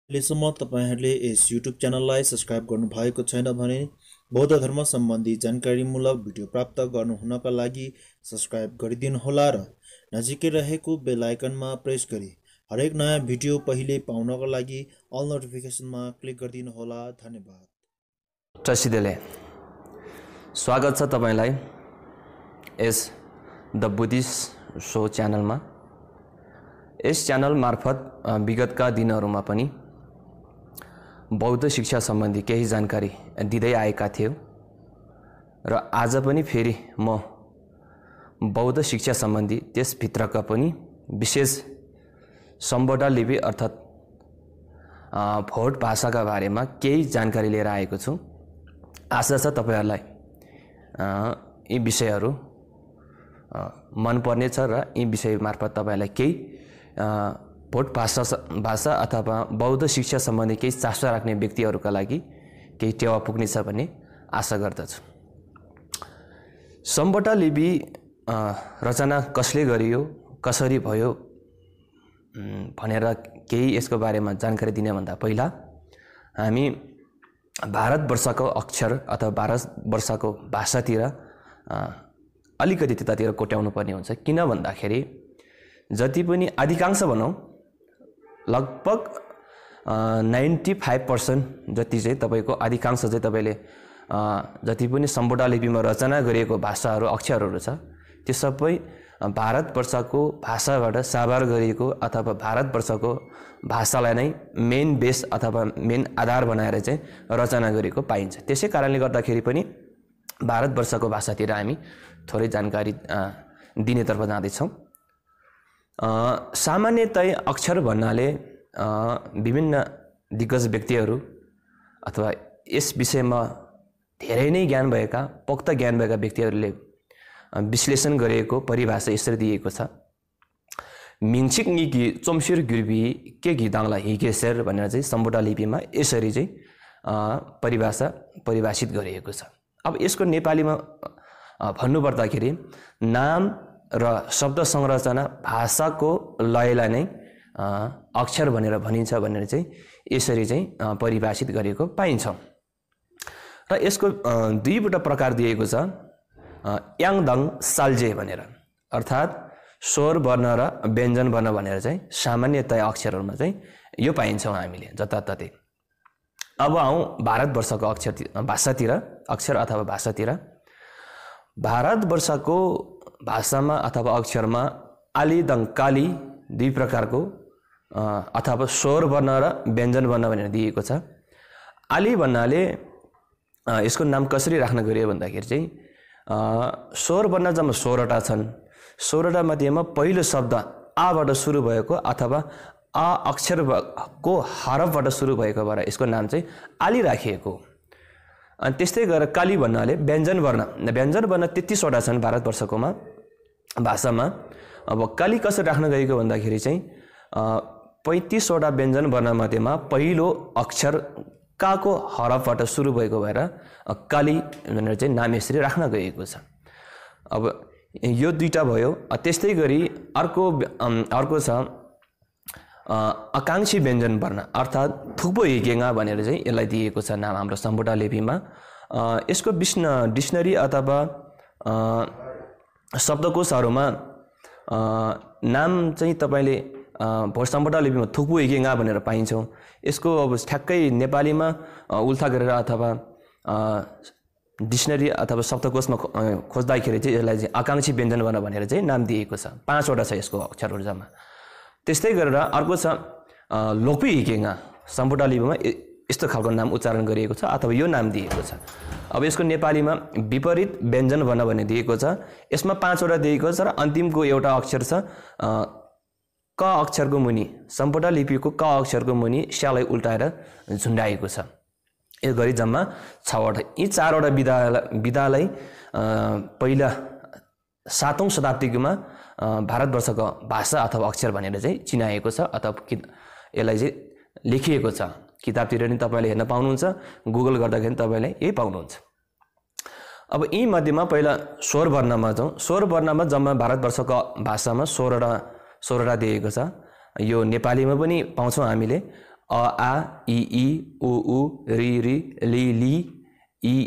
अहिलेसम्म तपाईँहरूले यस युट्युब च्यानललाई सब्सक्राइब गर्नुभएको छैन भने बौद्ध धर्म सम्बन्धी जानकारीमूलक भिडियो प्राप्त गर्नुहुनका लागि सब्सक्राइब गरिदिनुहोला र नजिकै रहेको बेल आइकनमा प्रेस गरी हरेक नयाँ भिडियो पहिले पाउनका लागि अल नोटिफिकेसनमा क्लिक गरिदिनुहोला। धन्यवाद। चसिदेले स्वागत छ तपाईलाई यस द बुद्धिस्ट शो च्यानलमा। यस च्यानल मार्फत विगतका दिनहरूमा पनि बौद्ध शिक्षा सम्बन्धी केही जानकारी दिँदै आएका थियौं र आज पनि फेरि म बौद्ध शिक्षा सम्बन्धी त्यसभित्रका पनि विशेष सम्बोधा लिपि अर्थात् भोट भाषाका बारेमा केही जानकारी लिएर आएको छु। आशा छ तपाईहरुलाई यी विषयहरू मन पर्ने छ र यी विषय मार्फत तपाईहरुलाई केही भोट भाषा अथवा बौद्ध शिक्षा सम्बन्धी केही चासो राख्ने व्यक्तिहरूका लागि केही टेवा पुग्नेछ भन्ने आशा गर्दछु। सम्बोधा लिपि रचना कसले गरियो, कसरी भयो भनेर केही यसको बारेमा जानकारी दिने भन्दा पहिला हामी भारतवर्षको अक्षर अथवा भारतवर्षको भाषातिर अलिकति त्यतातिर कोट्याउनु पर्ने हुन्छ। किन भन्दाखेरि जति पनि अधिकांश भनौं लगभग 95% जति चाहिँ तपाईको अधिकांश चाहिँ तपाईले जति पनि सम्बोधा लिपिमा रचना गरिएको भाषाहरू अक्षरहरू छ त्यो सबै भारतवर्षको भाषाबाट साभार गरिएको अथवा भारतवर्षको भाषालाई नै मेन बेस अथवा मेन आधार बनाएर चाहिँ रचना गरेको पाइन्छ। त्यसै कारणले गर्दाखेरि पनि भारतवर्षको भाषातिर हामी थोरै जानकारी दिनेतर्फ जाँदै छौं। सामान्यतया अक्षर भन्नाले विभिन्न दिग्गज व्यक्तिहरू अथवा यस विषयमा धेरै नै ज्ञान भएका पोक्त ज्ञान भएका व्यक्तिहरूले विश्लेषण गरेको परिभाषा यसरी दिएको छ। मिङछिक निकी चोमसिर गुर्बी के गिदाङला हिकेसर भनेर चाहिँ सम्बोधा लिपिमा यसरी चाहिँ परिभाषित गरिएको छ। अब यसको नेपालीमा भन्नुपर्दाखेरि नाम र शब्द संरचना भाषाको लयलाई नै अक्षर भनेर भनिन्छ भनेर चाहिँ यसरी चाहिँ परिभाषित गरेको पाइन्छ। र यसको दुईवटा प्रकार दिएको छ, याङदङ साल्जे भनेर अर्थात् स्वर वर्ण र व्यञ्जन वर्ण भनेर चाहिँ सामान्यतया अक्षरहरुमा चाहिँ यो पाइन्छौं हामीले जताततै। अब आउँ भारतवर्षको भाषातिर अक्षर अथवा भाषातिर। भारतवर्षको भाषामा अथवा अक्षरमा आलिदङ काली दुई प्रकारको अथवा स्वर वर्ण र व्यञ्जन वर्ण भनेर दिएको छ। आली भन्नाले यसको नाम कसरी राख्न गयो भन्दाखेरि चाहिँ स्वर वर्ण जम्मा 16 वटा छन्। 16 वटा मध्येमा पहिलो शब्द आबाट सुरु भएको अथवा आ अक्षरको हरफबाट सुरु भएको भएर यसको नाम चाहिँ आली राखिएको। अनि त्यस्तै गरेर काली भन्नाले व्यञ्जन वर्ण 33 वटा छन् भारतवर्षकोमा भाषामा। अब काली कसरी राख्न गएको भन्दाखेरि चाहिँ 35 वटा व्यञ्जन वर्ण मध्येमा पहिलो अक्षर काको हरफबाट सुरु भएको भएर काली भनेर चाहिँ नाम यसरी राख्न गएको छ। अब यो दुईटा भयो। त्यस्तै गरी अर्को छ आकांक्षी व्यञ्जन वर्ण अर्थात् थुक्पो हिकेङा भनेर चाहिँ यसलाई दिएको छ नाम हाम्रो सम्बोधा लिपिमा। यसको डिक्सनरी अथवा शब्दकोशहरुमा नाम चाहिँ तपाईले भोट सम्बोधा लिपिमा थुक्पो हिकेङा भनेर पाइन्छौं। यसको अब ठ्याक्कै नेपालीमा उल्था गरेर अथवा डिक्सनरी अथवा शब्दकोशमा खोज्दाखेरि चाहिँ यसलाई चाहिँ आकांक्षी व्यञ्जन वर्ण भनेर चाहिँ नाम दिएको छ। 5 वटा छ यसको अक्षरहरु जम्मा। त्यस्तै गरेर अर्को छ लोपी हिकेङा सम्बोधा लिपिमा यस्तो खालको नाम उच्चारण गरिएको छ अथवा यो नाम दिएको छ। अब यसको नेपालीमा विपरीत व्यञ्जन वर्ण भन्ने दिएको छ। यसमा 5 वटा दिएको छ र अन्तिमको एउटा अक्षर छ क अक्षरको मुनि सम्बोधा लिपिको क अक्षरको मुनि स्यालाई उल्टाएर झुण्डाएको छ। यो गरी जम्मा 6 वटा। यी 4 वटा विधालाई पहिला 7औं शताब्दीमा भारतवर्षको भाषा अथवा अक्षर भनेर चाहिँ चिनाएको छ अथवा यसलाई चाहिँ लेखिएको छ। किताबतिर नि तपाईले हेर्न पाउनुहुन्छ, गुगल गर्दाखेरि तपाईले यही पाउनुहुन्छ। अब यी मध्येमा पहिला स्वर वर्णमा जाउँ। स्वर वर्णमा जम्मा भारतवर्षको भाषामा 16 वटा दिएको छ। यो नेपालीमा पनि पाउँछौं हामीले। अ आ इ ई उ ऊ रि रि लि ली इ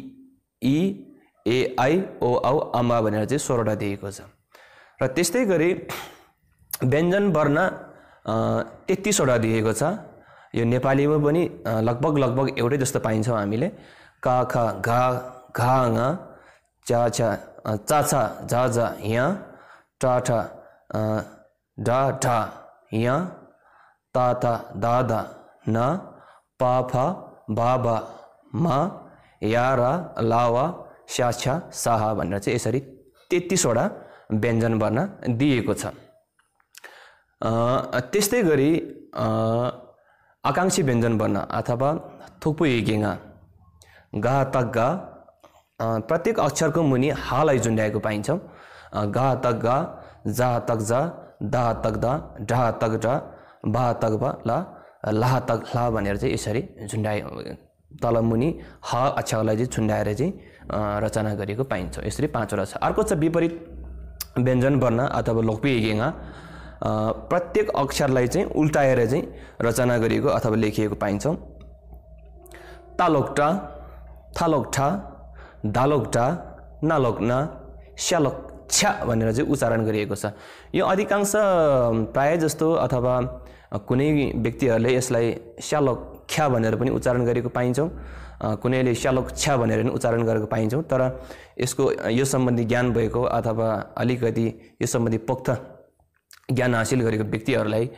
ई ए आई ओ औ अमा भनेर चाहिँ 16 वटा दिएको छ। र त्यस्तै गरी व्यञ्जन वर्ण 33 वटा दिएको छ। यो नेपालीमा पनि लगभग एउटै जस्तो पाइन्छौँ हामीले। क ख घ घ ङ च छ च छ झ झ य ट ठ ढ ढ य त थ द ध न प फ ब भ म या र ल व श छ स ह भनेर चाहिँ यसरी 33 वटा व्यञ्जन वर्ण दिएको छ। त्यस्तै गरी आकांक्षी व्यञ्जन वर्ण अथवा थुक्पु इकिङ ग त ग प्रत्येक अक्षरको मुनि हालाई झुन्ड्याएको पाइन्छौँ। ग तक ग ज तक ज द तक द ढ तक ढ ब तक ब ल ल तक ल भनेर चाहिँ यसरी झुन्ड्याए तल मुनि ह अक्षरलाई चाहिँ झुन्ड्याएर चाहिँ रचना गरेको पाइन्छ। यसरी 5 वटा छ। अर्को छ विपरीत व्यञ्जन वर्ण अथवा लोकपी इकिङ प्रत्येक अक्षरलाई चाहिँ उल्टाएर चाहिँ रचना गरिएको अथवा लेखिएको पाइन्छौँ। तालोक्टा थालोक्ठा दालोक्टा नालोक्ना स्यालोक्छ्या भनेर चाहिँ उच्चारण गरिएको छ। यो अधिकांश प्राय जस्तो अथवा कुनै व्यक्तिहरूले यसलाई स्यालोक्ख्या भनेर पनि उच्चारण गरेको पाइन्छौँ, कुनैले स्यालोक्छ्या भनेर पनि उच्चारण गरेको पाइन्छौँ। तर यसको यो सम्बन्धी ज्ञान भएको अथवा अलिकति यो सम्बन्धी पोख्त ज्ञान हासिल गरेको व्यक्तिहरूलाई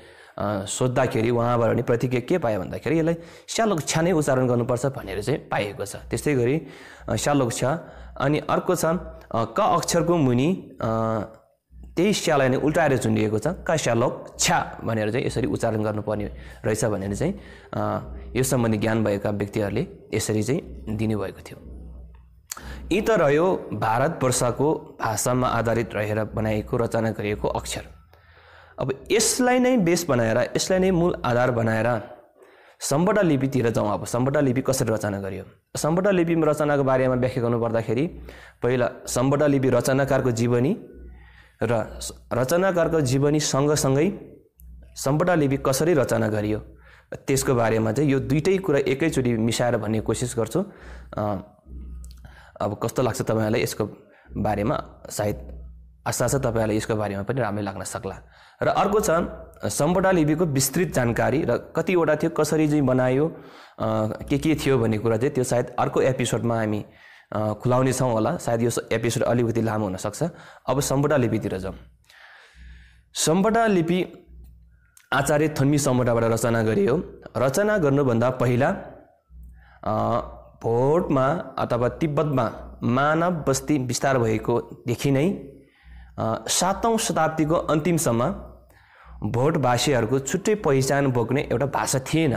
सोद्धाखेरि उहाँबाट पनि प्रतिक्रिया के पायो भन्दाखेरि यसलाई स्यालोक्छ्या नै उच्चारण गर्नुपर्छ भनेर चाहिँ पाइएको छ। त्यस्तै गरी स्यालोक्छ्या। अनि अर्को छ क अक्षरको मुनि त्यही स्यालाई नै उल्टाएर झुन्डिएको छ। क स्यालोक्छ्या भनेर चाहिँ यसरी उच्चारण गर्नुपर्ने रहेछ भनेर चाहिँ यो सम्बन्धी ज्ञान भएका व्यक्तिहरूले यसरी चाहिँ दिनुभएको थियो। यी त रह्यो भारतवर्षको भाषामा आधारित रहेर बनाएको रचना गरिएको अक्षर। अब यसलाई नै बेस बनाएर यसलाई नै मूल आधार बनाएर सम्पदा लिपितिर जाउँ। अब सम्पदा लिपि कसरी रचना गरियो? सम्पदा लिपि रचनाको बारेमा व्याख्या गर्नु पर्दाखेरि पहिला सम्पदा लिपि रचनाकारको जीवनी र रचनाकारको जीवनी सँगसँगै सम्पदा लिपि कसरी रचना गरियो त्यसको बारेमा चाहिँ यो दुईटै कुरा एकैचोटि मिसाएर भन्ने कोसिस गर्छु। अब कस्तो लाग्छ तपाईहरुलाई यसको बारेमा? सायद आशा छ तपाईहरुलाई यसको बारेमा पनि राम्रै लाग्न सक्ला। र अर्को छ सम्पदा लिपिको विस्तृत जानकारी र कतिवटा थियो, कसरी चाहिँ बनायो, के थियो भन्ने कुरा चाहिँ त्यो सायद अर्को एपिसोडमा हामी खुलाउने छौं होला। सायद यो एपिसोड अलिकति लामो हुन सक्छ। अब सम्पदा लिपितिर जाउँ। सम्पदा लिपि आचार्य थन्मी सम्पदाबाट रचना गरियो। रचना गर्नुभन्दा पहिला भोटमा अथवा तिब्बतमा मानव बस्ती विस्तार भएको देखि नै 7औं शताब्दीको अन्तिमसम्म भोटभाषीहरूको छुट्टै पहिचान बोक्ने एउटा भाषा थिएन,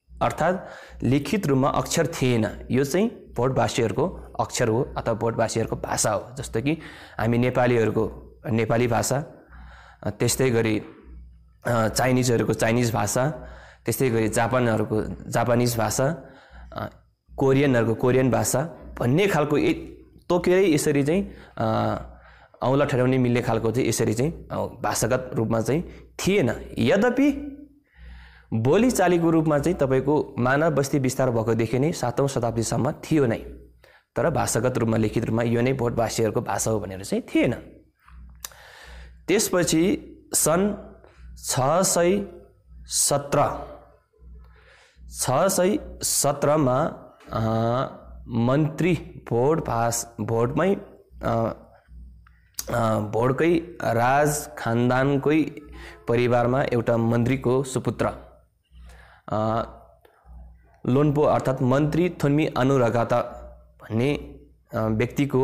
अर्थात् लिखित रूपमा अक्षर थिएन। यो चाहिँ भोटभाषीहरूको अक्षर हो अथवा भोटभाषीहरूको भाषा हो। जस्तो कि हामी नेपालीहरूको नेपाली भाषा, त्यस्तै गरी चाइनिजहरूको चाइनिज भाषा, त्यस्तै गरी जापानहरूको जापानिज भाषा, कोरियनहरूको कोरियन भाषा भन्ने खालको तोकेरै यसरी चाहिँ औँला ठहराउने मिल्ने खालको चाहिँ यसरी चाहिँ भाषागत रूपमा चाहिँ थिएन। यद्यपि बोलीचालीको रूपमा चाहिँ तपाईको मानव बस्ती विस्तार भएकोदेखि नै 7औं शताब्दीसम्म थियो नै, तर भाषागत रूपमा लिखित रूपमा यो नै भोटभाषीहरूको भाषा हो भनेर चाहिँ थिएन। त्यसपछि सन् 617 मा मन्त्री भोटमै भोटकै राज खानदानकै परिवारमा एउटा मन्त्रीको सुपुत्र लोन्पो अर्थात् मन्त्री थोन्मी अनुरागाता भन्ने व्यक्तिको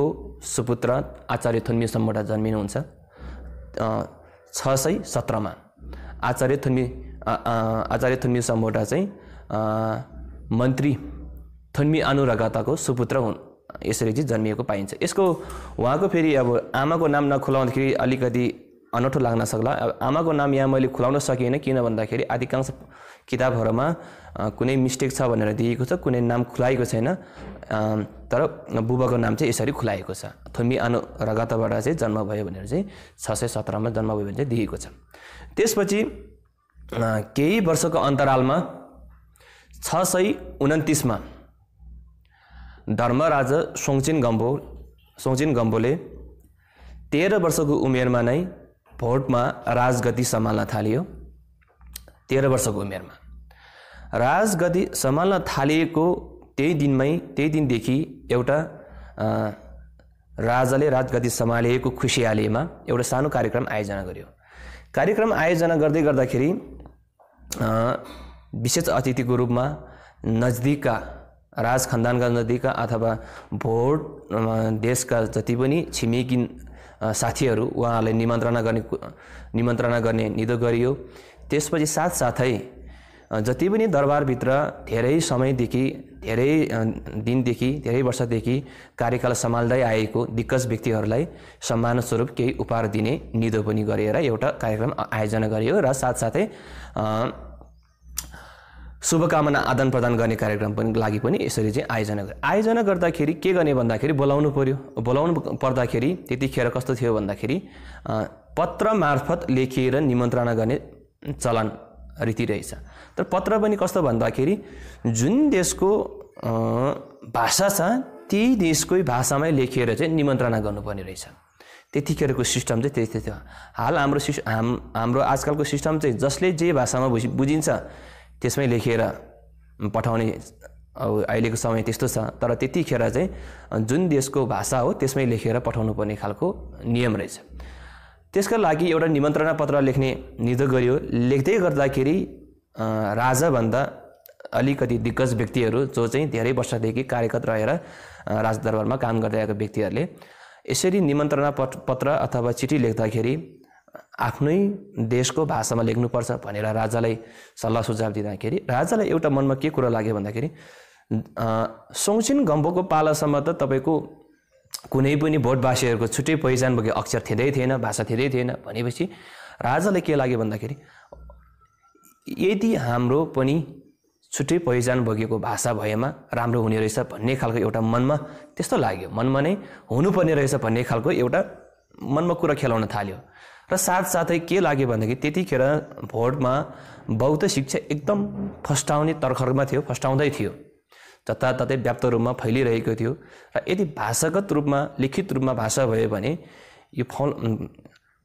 सुपुत्र आचार्य थोन्मी सम्पदा जन्मिनुहुन्छ 617 मा। आचार्य थोन्मी सम्पदा चाहिँ मन्त्री थोन्मी अनुरागाताको सुपुत्र हुन्, यसरी चाहिँ जन्मिएको पाइन्छ। यसको उहाँको फेरि अब आमाको नाम नखुलाउँदाखेरि अलिकति अनौठो लाग्न सक्ला। अब आमाको नाम यहाँ मैले खुलाउन सकिएन, किन भन्दाखेरि अधिकांश किताबहरूमा कुनै मिस्टेक छ भनेर दिएको छ, कुनै नाम खुलाएको छैन। तर बुबाको नाम चाहिँ यसरी खुलाएको छ, थोन्मी अनुरागाताबाट चाहिँ जन्म भयो भनेर चाहिँ 617 मा जन्म भयो भने चाहिँ दिएको छ। त्यसपछि केही वर्षको अन्तरालमा 629 मा धर्मराजा सोङचेन गम्बोले 13 वर्षको उमेरमा नै भोटमा राजगद्दी सम्हाल्न थालियो। 13 वर्षको उमेरमा राजगद्दी सम्हाल्न थालिएको त्यही दिनदेखि एउटा राजाले राजगद्दी सम्हालिएको खुसियालीमा एउटा सानो कार्यक्रम आयोजना गर्यो। कार्यक्रम आयोजना गर्दाखेरि विशेष अतिथिको रूपमा नजदिकका राज खानदानका नजदिकका अथवा भोट देशका जति पनि छिमेकी साथीहरू उहाँलाई निमन्त्रणा गर्ने निधो गरियो। त्यसपछि साथसाथै जति पनि दरबारभित्र धेरै समयदेखि धेरै दिनदेखि धेरै वर्षदेखि कार्यकाल सम्हाल्दै आएको दिग्गज व्यक्तिहरूलाई सम्मान स्वरूप केही उपहार दिने निधो पनि गरेर एउटा कार्यक्रम आयोजना गरियो र साथसाथै शुभकामना आदान प्रदान गर्ने कार्यक्रम पनि लागि पनि यसरी चाहिँ आयोजना गर्दाखेरि के गर्ने भन्दाखेरि बोलाउनु पर्दाखेरि त्यतिखेर कस्तो थियो भन्दाखेरि पत्र मार्फत लेखिएर निमन्त्रणा गर्ने चलन रीति रहेछ। तर पत्र पनि कस्तो भन्दाखेरि जुन देशको भाषा छ त्यही देशकै भाषामै लेखेर चाहिँ निमन्त्रणा गर्नुपर्ने रहेछ। त्यतिखेरको सिस्टम चाहिँ त्यस्तै थियो। हाल हाम्रो आजकलको सिस्टम चाहिँ जसले जे भाषामा बुझिन्छ त्यसमै लेखेर पठाउने अब अहिलेको समय त्यस्तो छ। तर त्यतिखेर चाहिँ जुन देशको भाषा हो त्यसमै लेखेर पठाउनु पर्ने खालको नियम रहेछ। त्यसका लागि एउटा निमन्त्रणा पत्र लेख्ने निधो गरियो। लेख्दै गर्दाखेरि राजाभन्दा अलिकति दिग्गज व्यक्तिहरू जो चाहिँ धेरै वर्षदेखि कार्यरत रहेर राजदरबारमा काम गर्दै आएको व्यक्तिहरूले यसरी निमन्त्रणा पत्र अथवा चिठी लेख्दाखेरि आफ्नै देशको भाषामा लेख्नुपर्छ भनेर राजालाई सल्लाह सुझाव दिँदाखेरि राजालाई एउटा मनमा के कुरा लाग्यो भन्दाखेरि सोङचेन गम्बोको पालासम्म त तपाईँको कुनै पनि भोटवासीहरूको छुट्टै पहिचान भएको अक्षर थिएन, भाषा थिएन भनेपछि राजालाई के लाग्यो भन्दाखेरि यदि हाम्रो पनि छुट्टै पहिचान भोगेको भाषा भएमा राम्रो हुने रहेछ भन्ने खालको एउटा मनमा त्यस्तो लाग्यो। मनमा नै हुनुपर्ने रहेछ भन्ने खालको एउटा मनमा कुरा खेलाउन थाल्यो। र साथसाथै के लाग्यो भन्दाखेरि त्यतिखेर भोटमा बौद्ध शिक्षा एकदम फस्टाउँदै थियो, जताततै व्याप्त रूपमा फैलिरहेको थियो। र यदि भाषागत रूपमा लिखित रूपमा भाषा भयो भने यो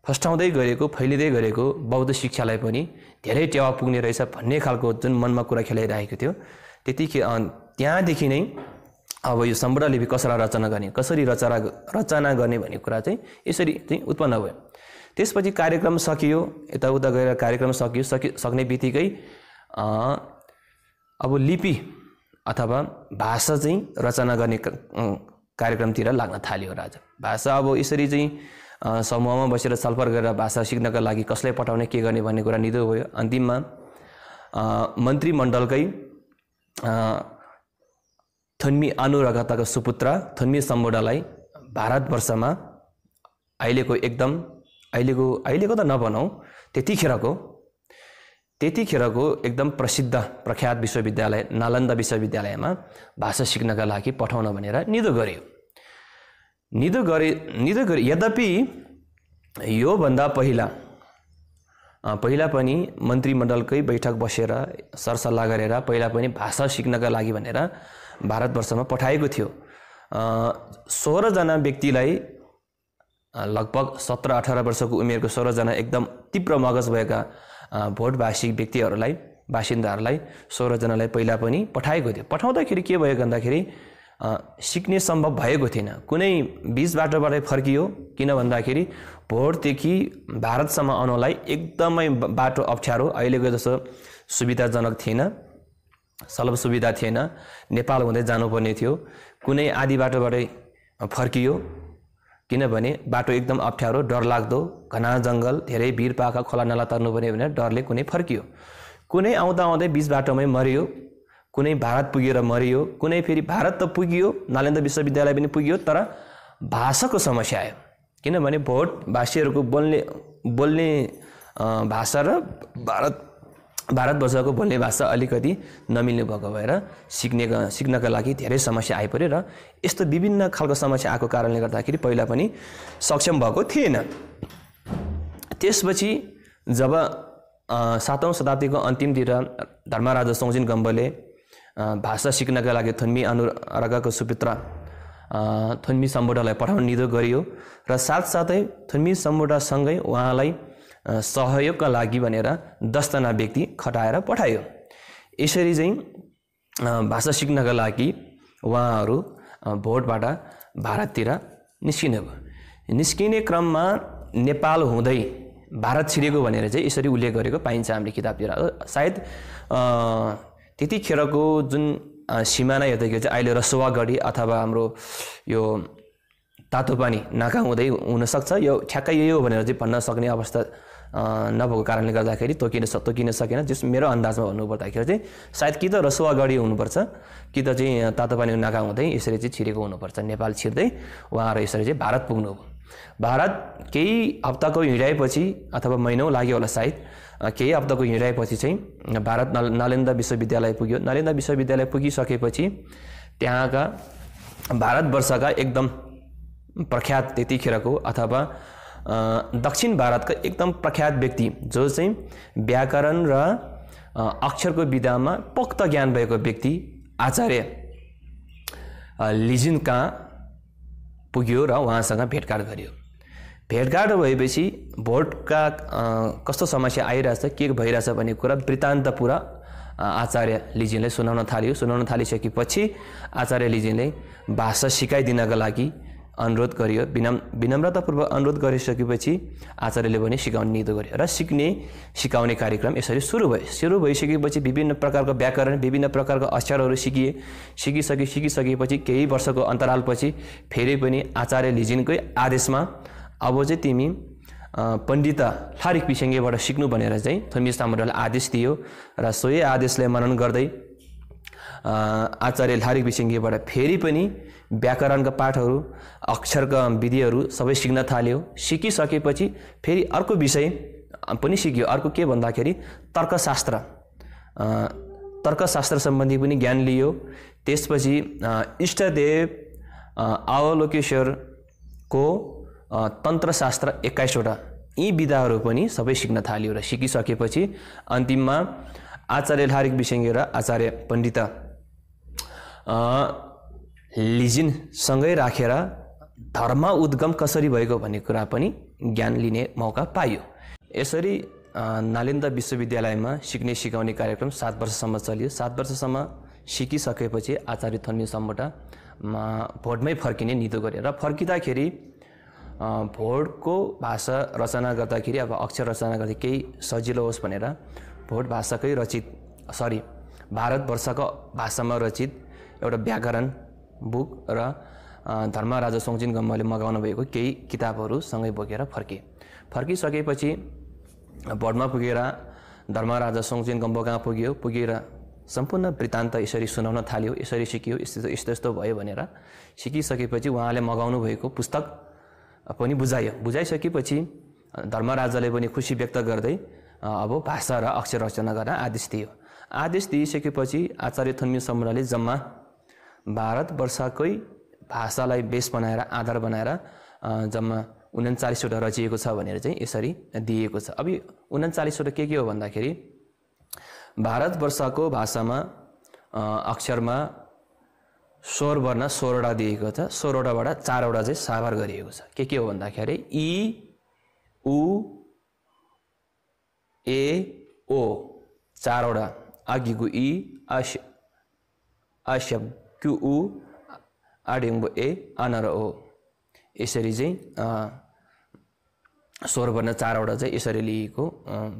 फस्टाउँदै फैलिँदै गरेको बौद्ध शिक्षालाई पनि धेरै टेवा पुग्ने रहेछ भन्ने खालको जुन मनमा कुरा खेलाइरहेको थियो। त्यहाँदेखि नै अब यो सम्पूर्ण लिपि कसरी रचना गर्ने भन्ने कुरा चाहिँ यसरी चाहिँ उत्पन्न भयो। त्यसपछि कार्यक्रम सकियो, यताउता गएर कार्यक्रम सक्ने बित्तिकै अब लिपि अथवा भाषा चाहिँ रचना गर्ने कार्यक्रमतिर लाग्न थाल्यो राजा। भाषा अब यसरी चाहिँ समूहमा बसेर छलफल गरेर भाषा सिक्नका लागि कसलाई पठाउने के गर्ने भन्ने कुरा निधो भयो। अन्तिममा मन्त्रीमण्डलकै थोन्मी अनुरागताको सुपुत्र थोन्मी सम्बोडालाई भारतवर्षमा अहिलेको त नभनौँ त्यतिखेरको एकदम प्रसिद्ध प्रख्यात विश्वविद्यालय नालन्दा विश्वविद्यालयमा भाषा सिक्नका लागि पठाउन भनेर निधो गर्यो। यद्यपि योभन्दा पहिला पनि मन्त्रीमण्डलकै बैठक बसेर सरसल्लाह गरेर पहिला पनि भाषा सिक्नका लागि भनेर भारतवर्षमा पठाएको थियो। 16 जना व्यक्तिलाई लगभग 17-18 वर्षको उमेरको 16 जना एकदम तीव्र मगज भएका भोटवासी बासिन्दाहरूलाई 16 जनालाई पहिला पनि पठाएको थियो। पठाउँदाखेरि के भयो भन्दाखेरि सिक्ने सम्भव भएको थिएन। कुनै बीच बाटोबाटै फर्कियो, किन भन्दाखेरि भोटदेखि भारतसम्म आउनलाई एकदमै बाटो अप्ठ्यारो, अहिलेको जस्तो सुविधाजनक थिएन, सलभ सुविधा थिएन। नेपाल हुँदै जानुपर्ने थियो। कुनै आदि बाटोबाटै फर्कियो किनभने बाटो एकदम अप्ठ्यारो, डरलाग्दो, घना जङ्गल, धेरै भिरपाखा, खोलानाला तर्नुपर्ने भनेर डरले कुनै फर्कियो। कुनै आउँदै बीच बाटोमै मरियो, कुनै भारत पुगेर मरियो, कुनै फेरि भारत त पुगियो, नालन्दा विश्वविद्यालय पनि पुगियो, तर भाषाको समस्या आयो। किनभने भोटवासीहरूको बोल्ने भाषा र भारतवर्षको बोल्ने भाषा अलिकति नमिल्ने भएको भएर सिक्नका लागि धेरै समस्या आइपर्यो र यस्तो विभिन्न खालको समस्या आएको कारणले गर्दाखेरि पहिला पनि सक्षम भएको थिएन। त्यसपछि जब 7औं शताब्दीको अन्तिमतिर धर्मराजा सोङचेन गम्बोले भाषा सिक्नका लागि थुन्मी अनुरागको सुपुत्र थुन्मी सम्बोटालाई पठाउने निधो गरियो र साथसाथै थुन्मी सम्बोटासँगै उहाँलाई सहयोगका लागि भनेर 10 जना व्यक्ति खटाएर पठायो। यसरी चाहिँ भाषा सिक्नका लागि उहाँहरू भोटबाट भारततिर निस्किने भयो। निस्किने क्रममा नेपाल हुँदै भारत छिरेको भनेर चाहिँ यसरी उल्लेख गरेको पाइन्छ हामीले किताबतिर। सायद त्यतिखेरको जुन सिमाना हेर्दाखेरि चाहिँ अहिले रसुवागढी अथवा हाम्रो यो तातोपानी नाका हुँदै हुनसक्छ, यो ठ्याक्कै यही हो भनेर चाहिँ भन्न सक्ने अवस्था नभएको कारणले गर्दाखेरि तोकिन सकेन। जस मेरो अन्दाजमा भन्नुपर्दाखेरि चाहिँ सायद कि त रसुवागढी हुनुपर्छ कि त चाहिँ तातोपानी नाका हुँदै यसरी चाहिँ छिरेको हुनुपर्छ। नेपाल छिर्दै उहाँहरू यसरी चाहिँ भारत पुग्नु हो। भारत केही हप्ताको हिँडाएपछि अथवा महिनौँ लाग्यो होला सायद, केही हप्ताको हिँडाएपछि चाहिँ भारत नालन्दा विश्वविद्यालय पुग्यो। नालन्दा विश्वविद्यालय पुगिसकेपछि त्यहाँका भारतवर्षका एकदम प्रख्यात त्यतिखेरको अथवा दक्षिण भारतका एकदम प्रख्यात व्यक्ति जो चाहिँ व्याकरण र अक्षरको विधामा पोक्त ज्ञान भएको व्यक्ति आचार्य लिजिन कहाँ पुग्यो र उहाँसँग भेटघाट गरियो। भेटघाट भएपछि भोटका कस्तो समस्या आइरहेछ, के भइरहेछ भन्ने कुरा वृत्तान्त पुरा आचार्य लिजिनलाई सुनाउन थालिसकेपछि आचार्य लिजिनले भाषा सिकाइदिनका लागि अनुरोध गरियो। विनम्रतापूर्वक अनुरोध गरिसकेपछि आचार्यले पनि सिकाउने निधो गर्यो र सिकाउने कार्यक्रम यसरी सुरु भयो। सुरु भइसकेपछि विभिन्न प्रकारको व्याकरण, विभिन्न प्रकारको अक्षरहरू सिकिसकेपछि केही वर्षको अन्तरालपछि फेरि पनि आचार्य लिजिनकै आदेशमा अब चाहिँ तिमी पण्डित लारिक पिसेङ्गेबाट सिक्नु भनेर चाहिँ थुन्मी सम्बोटालाई आदेश दियो र सोही आदेशलाई मनन गर्दै आचार्य लारिक पिसेङ्गेबाट फेरि पनि व्याकरणका पाठहरू, अक्षरका विधिहरू सबै सिक्न थाल्यो। सिकिसकेपछि फेरि अर्को विषय पनि सिक्यो। अर्को के भन्दाखेरि तर्कशास्त्र सम्बन्धी पनि ज्ञान लियो। त्यसपछि इष्टदेव अवलोकेश्वरको तन्त्रशास्त्र 21 वटा यी विधाहरू पनि सबै सिक्न थाल्यो र सिकिसकेपछि अन्तिममा आचार्य लारिक पिसेङ्गे र आचार्य पण्डित लिजिनसँगै राखेर धर्म उद्गम कसरी भएको भन्ने कुरा पनि ज्ञान लिने मौका पाइयो। यसरी नालन्दा विश्वविद्यालयमा सिकाउने कार्यक्रम 7 वर्षसम्म चल्यो। 7 वर्षसम्म सिकिसकेपछि आचार्य थुन्मी सम्बोटामा भोटमै फर्किने निधो गरे र फर्किँदाखेरि भोटको भाषा रचना गर्दाखेरि अब अक्षर रचना गर्दा केही सजिलो होस् भनेर भोट भाषाकै भारतवर्षको भाषामा रचित एउटा व्याकरण बुक र धर्मराजा सोङचिन गम्बाले मगाउनु भएको केही किताबहरू सँगै बोकेर फर्किसकेपछि भोटमा पुगेर धर्मराजा सोङचिन गम्बो कहाँ पुगेर सम्पूर्ण वृत्तान्त यसरी सुनाउन थाल्यो। यसरी सिकियो, यस्तो भयो भनेर सिकिसकेपछि उहाँले मगाउनु भएको पुस्तक पनि बुझाइसकेपछि धर्मराजाले पनि खुसी व्यक्त गर्दै अब भाषा र अक्षर रचना गर्न आदेश दियो। आदेश दिइसकेपछि आचार्य थुन्मी सम्बोटाले जम्मा भारतवर्षकै भाषालाई बेस बनाएर आधार बनाएर जम्मा 39 वटा रचिएको छ भनेर चाहिँ यसरी दिएको छ। अब 39 वटा के हो भन्दाखेरि भारतवर्षको भाषामा अक्षरमा स्वर वर्ण 16 वटा दिएको छ। 16 वटाबाट 4 वटा चाहिँ साभार गरिएको छ। के हो भन्दाखेरि इ उ ए ओ 4 वटा, अघिको इ आशब्दको उ आडिङ्बो ए अनर ओ, यसरी चाहिँ स्वर वर्ण 4 वटा चाहिँ यसरी लिएको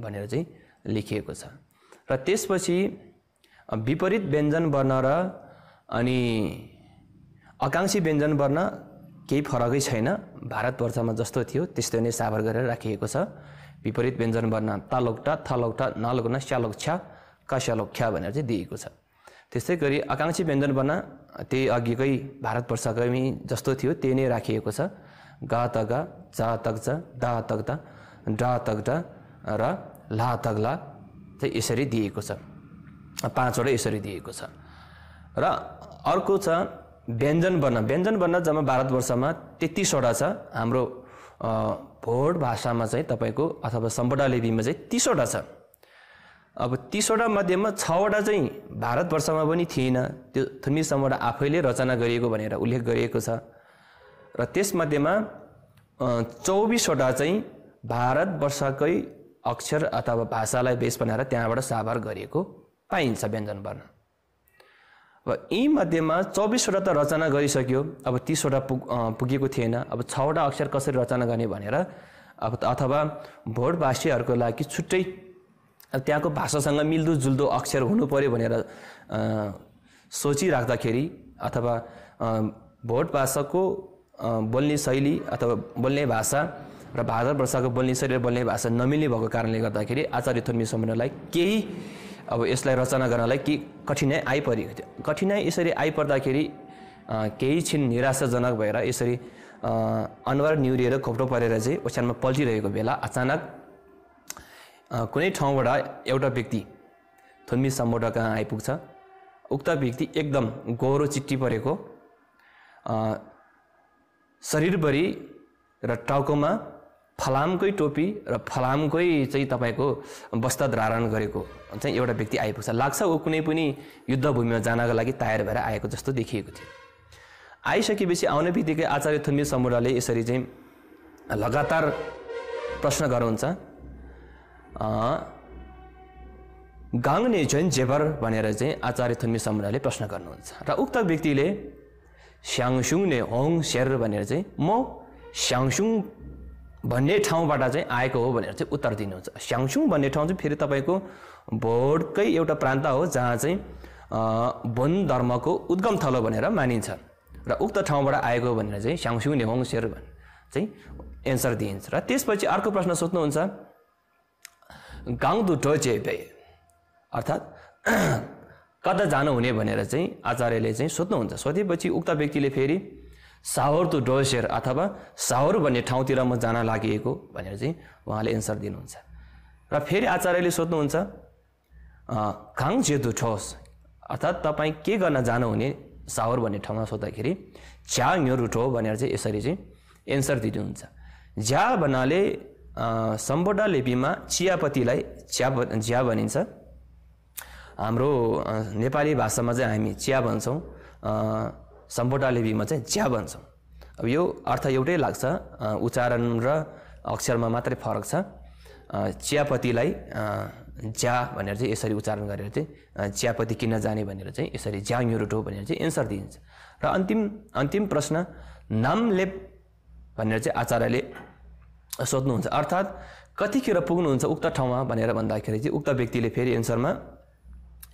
भनेर चाहिँ लेखिएको छ। र त्यसपछि विपरीत व्यञ्जन वर्ण र अनि आकाङ्क्षी व्यञ्जन वर्ण केही फरकै छैन, भारतवर्षमा जस्तो थियो त्यस्तै नै साभार गरेर राखिएको छ। विपरीत व्यञ्जन वर्ण तालोक्टा थलोक्टा नलोक्ना स्यालोक्छा कस्यालोक्छा भनेर चाहिँ दिएको छ। त्यस्तै गरी आकाङ्क्षी व्यञ्जन वर्ण त्यही अघिकै भारतवर्षकै जस्तो थियो त्यही नै राखिएको छ। ग तग ज तग द तग ड तग र ला तग ला चाहिँ यसरी दिएको छ। 5 वटा यसरी दिएको छ। र अर्को छ व्यञ्जन वर्ण जम्मा भारतवर्षमा 33 वटा छ। हाम्रो भोट भाषामा चाहिँ तपाईको अथवा सम्बोटा लिपिमा चाहिँ 30 वटा छ। अब 30वटा मध्येमा 6वटा चाहिँ भारतवर्षमा पनि थिएन, त्यो थुन्मी सम्बोडा आफैले रचना गरिएको भनेर उल्लेख गरिएको छ। र त्यसमध्येमा 24वटा चाहिँ भारतवर्षकै अक्षर अथवा भाषालाई बेस बनाएर त्यहाँबाट साभार गरिएको पाइन्छ व्यञ्जन वर्ण। अब यी मध्येमा 24वटा त रचना गरिसक्यो, अब 30वटा पुगेको थिएन। अब 6वटा अक्षर कसरी रचना गर्ने भनेर अब अथवा भोटभाषीहरूको लागि छुट्टै त्यहाँको भाषासँग मिल्दोजुल्दो अक्षर हुनु पर्यो भनेर सोचिराख्दाखेरि अथवा भोट भाषाको बोल्ने शैली अथवा बोल्ने भाषा र भारतवर्षको बोल्ने शैली र बोल्ने भाषा नमिल्ने भएको कारणले गर्दाखेरि आचार्य थुन्मी सम्बन्धलाई केही अब यसलाई रचना गर्नलाई के कठिनाइ आइपरेको थियो। कठिनाइ यसरी आइपर्दाखेरि केही छिन निराशाजनक भएर यसरी अनुहार निहुरिएर खोप्टो परेर चाहिँ ओछ्यानमा पल्टिरहेको बेला अचानक कुनै ठाउँबाट एउटा व्यक्ति थुन्मी सम्बोडा कहाँ आइपुग्छ। उक्त व्यक्ति एकदम गोरो चिट्टी परेको, शरीरभरि र टाउकोमा फलामकै टोपी र फलामकै चाहिँ तपाईँको वस्त्र धारण गरेको चाहिँ एउटा व्यक्ति आइपुग्छ। लाग्छ ऊ कुनै पनि युद्धभूमिमा जानका लागि तयार भएर आएको जस्तो देखिएको थियो। आइसकेपछि आउने बित्तिकै आचार्य थुन्मी सम्बोडाले यसरी चाहिँ लगातार प्रश्न गर्नुहुन्छ, गाङ्ने झन् जेबर भनेर चाहिँ आचार्य थुन्मी सम्बोडाले प्रश्न गर्नुहुन्छ। र उक्त व्यक्तिले स्याङसुङ ने होङ शेर भनेर चाहिँ म स्याङसुङ भन्ने ठाउँबाट चाहिँ आएको हो भनेर चाहिँ उत्तर दिनुहुन्छ। स्याङसुङ भन्ने ठाउँ चाहिँ फेरि तपाईँको भोटकै एउटा प्रान्त हो जहाँ चाहिँ बोन धर्मको उद्गम थलो भनेर मानिन्छ र उक्त ठाउँबाट आएको भनेर चाहिँ स्याङसुङ ने होङ शेर चाहिँ एन्सर दिइन्छ। र त्यसपछि अर्को प्रश्न सोध्नुहुन्छ, गाङ दु टोचे बे अर्थात् कता जानुहुने भनेर चाहिँ आचार्यले चाहिँ सोध्नुहुन्छ। सोधेपछि उक्त व्यक्तिले फेरि साहोर टु डोसेर अथवा साहोर भन्ने ठाउँतिर म जान लागेको भनेर चाहिँ उहाँले एन्सर दिनुहुन्छ। र फेरि आचार्यले सोध्नुहुन्छ, खाङ जेदु ठोस अर्थात् तपाईँ के गर्न जानुहुने साहोर भन्ने ठाउँमा सोद्धाखेरि झ्या न्युरुठो भनेर चाहिँ यसरी चाहिँ एन्सर दिनुहुन्छ। झ्या भन्नाले सम्बोडा लिपिमा चियापत्तीलाई झ्या भनिन्छ। हाम्रो नेपाली भाषामा चाहिँ हामी चिया भन्छौँ, सम्बोडा लिपिमा चाहिँ झ्या भन्छौँ। अब यो अर्थ एउटै लाग्छ, उच्चारण र अक्षरमा मात्रै फरक छ। चियापत्तीलाई झ्या भनेर चाहिँ यसरी उच्चारण गरेर चाहिँ चियापत्ती किन्न जाने भनेर चाहिँ यसरी झ्या न्युरुटो भनेर चाहिँ एन्सर दिइन्छ। र अन्तिम प्रश्न नामलेप भनेर चाहिँ आचार्यले सोध्नुहुन्छ, अर्थात् कतिखेर पुग्नुहुन्छ उक्त ठाउँमा भनेर भन्दाखेरि चाहिँ उक्त व्यक्तिले फेरि एन्सरमा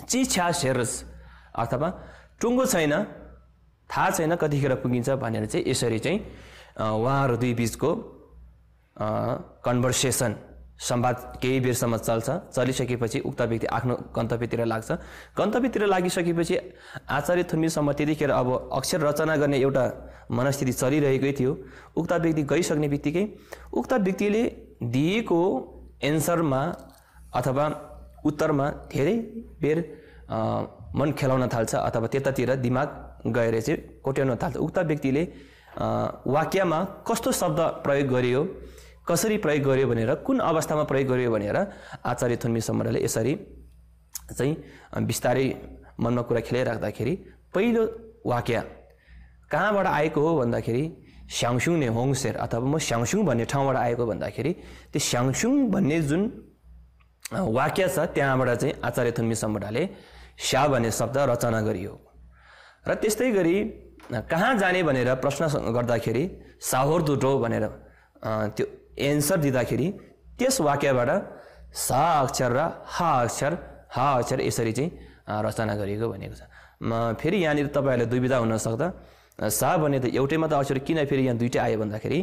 चिछ्या शेरस अथवा टुङ्गो छैन, थाहा छैन कतिखेर पुगिन्छ भनेर चाहिँ यसरी चाहिँ उहाँहरू दुई बिचको कन्भर्सेसन संवाद केही बेरसम्म चल्छ। चलिसकेपछि उक्त व्यक्ति आफ्नो गन्तव्यतिर लाग्छ। गन्तव्यतिर लागिसकेपछि आचार्य थुन्मीसम्म त्यतिखेर अब अक्षर रचना गर्ने एउटा मनस्थिति चलिरहेकै थियो। उक्त व्यक्ति गइसक्ने बित्तिकै उक्त व्यक्तिले दिएको एन्सरमा अथवा उत्तरमा धेरै बेर मन खेलाउन थाल्छ अथवा त्यतातिर दिमाग गएर चाहिँ कोट्याउन थाल्छ। उक्त व्यक्तिले वाक्यमा कस्तो शब्द प्रयोग गरियो, कसरी प्रयोग गर्यो भनेर, कुन अवस्थामा प्रयोग गर्यो भनेर आचार्य थुन्मी सम्बन्धले यसरी चाहिँ बिस्तारै मनमा कुरा खेलाइराख्दाखेरि पहिलो वाक्य कहाँबाट आएको हो भन्दाखेरि स्याङसुङ ने होङसेर अथवा म स्याङसुङ भन्ने ठाउँबाट आएको भन्दाखेरि त्यो स्याङसुङ भन्ने जुन वाक्य छ त्यहाँबाट चाहिँ आचार्य थुन्मी सम्बन्धले स्या भन्ने शब्द रचना गरियो। र त्यस्तै गरी कहाँ जाने भनेर प्रश्न गर्दाखेरि साहोर दुटो भनेर त्यो एन्सर दिँदाखेरि त्यस वाक्यबाट सा अक्षर र हा अक्षर यसरी चाहिँ रचना गरिएको भनेको छ। फेरि यहाँनिर तपाईँहरूले दुविधा हुन सक्दा सा भन्ने त एउटै मात्र अक्षर किन फेरि यहाँ दुईटै आयो भन्दाखेरि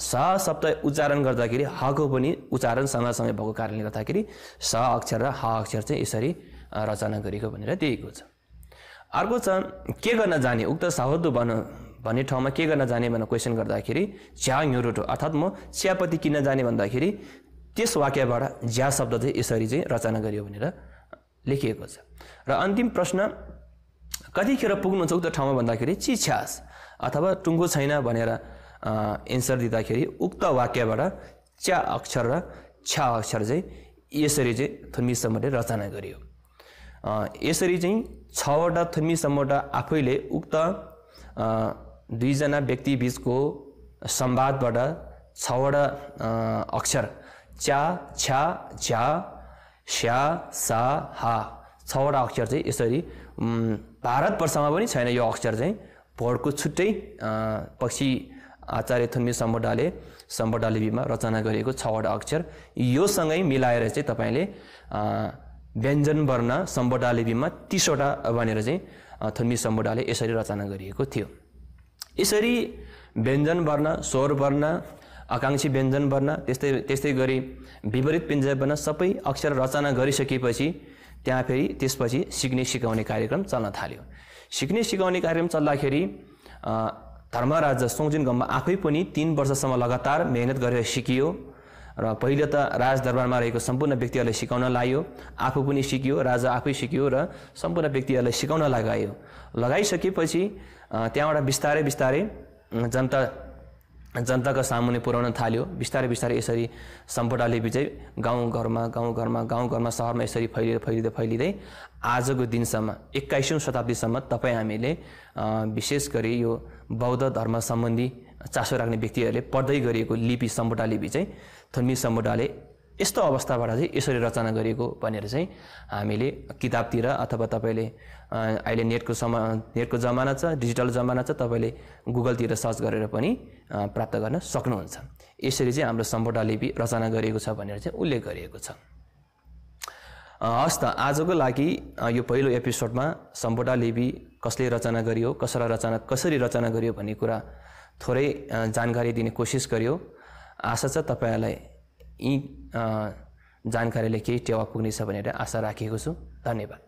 सा शब्द उच्चारण गर्दाखेरि हाको पनि उच्चारण सँगसँगै भएको कारणले गर्दाखेरि सा अक्षर र हा अक्षर चाहिँ यसरी रचना गरेको भनेर दिएको छ। अर्को छ के गर्न जाने, उक्त साहोदु भन्ने ठाउँमा के गर्न जाने भनेर क्वेसन गर्दाखेरि झ्या न्युरोटो अर्थात् म चियापत्ती किन्न जाने भन्दाखेरि त्यस वाक्यबाट झ्या शब्द चाहिँ यसरी चाहिँ रचना गरियो भनेर लेखिएको छ। र अन्तिम प्रश्न कतिखेर पुग्नुहुन्छ उक्त ठाउँमा भन्दाखेरि चिछ्यास अथवा टुङ्गो छैन भनेर एन्सर दिँदाखेरि उक्त वाक्यबाट च्या अक्षर र छ्या अक्षर चाहिँ यसरी चाहिँ थुन्मी सम्बोधले रचना गरियो। यसरी चाहिँ 6वटा थुन्मी सम्बोध आफैले उक्त दुईजना व्यक्ति बीचको संवादबाट 6वटा अक्षर च्या छ्या झ्या स्या सा हा 6वटा अक्षर चाहिँ यसरी भारतवर्षमा पनि छैन यो अक्षर चाहिँ भोटको छुट्टै पछि आचार्य थुन्मी सम्बोधा लिपिमा रचना गरिएको 6वटा अक्षर यो सँगै मिलाएर चाहिँ तपाईले व्यञ्जन वर्ण सम्बोधा लिपिमा 30वटा भनेर चाहिँ थुन्मी सम्बोधाले यसरी रचना गरिएको थियो। यसरी व्यञ्जन वर्ण, स्वर वर्ण, आकांक्षी व्यञ्जन वर्ण, त्यस्तै गरी विपरीत व्यञ्जन वर्ण सबै अक्षर रचना गरिसकेपछि त्यहाँ फेरि त्यसपछि सिक्ने सिकाउने कार्यक्रम चल्न थाल्यो। सिक्ने सिकाउने कार्यक्रम चल्दाखेरि धर्मराज सोङजिन गम्बा आफै पनि 3 वर्षसम्म लगातार मेहनत गरेर सिकियो र पहिले त राजदरबारमा रहेको सम्पूर्ण व्यक्तिहरूलाई सिकाउन लाग्यो, आफू पनि सिकियो, राजा आफै सिकियो र सम्पूर्ण व्यक्तिहरूलाई सिकाउन लगाइसकेपछि त्यहाँबाट बिस्तारै जनताका सामुन्ने पुर्याउन थाल्यो। बिस्तारै यसरी सम्बोधा लिपि चाहिँ गाउँघरमा सहरमा यसरी फैलिँदै आजको दिनसम्म 21औं शताब्दीसम्म तपाईँ हामीले विशेष गरी यो बौद्ध धर्म सम्बन्धी चासो राख्ने व्यक्तिहरूले पढ्दै गरिएको लिपि सम्बोधा लिपि चाहिँ थुन्मी सम्बोधाले यस्तो अवस्थाबाट चाहिँ यसरी रचना गरिएको भनेर चाहिँ हामीले किताबतिर अथवा तपाईले अहिले नेटको जमाना छ, डिजिटल जमाना छ, तपाईले गुगलतिर सर्च गरेर पनि प्राप्त गर्न सक्नुहुन्छ। यसरी चाहिँ हाम्रो सम्बोधा लिपि रचना गरिएको छ भनेर चाहिँ उल्लेख गरिएको छ। हस् त आजको लागि यो पहिलो एपिसोडमा सम्बोधा लिपि कसले रचना गरियो, कसरी रचना गरियो भन्ने कुरा थोरै जानकारी दिने कोसिस गरियो। आशा छ तपाईहरुलाई यी जानकारीले केही टेवा पुग्नेछ भनेर आशा राखेको छु। धन्यवाद।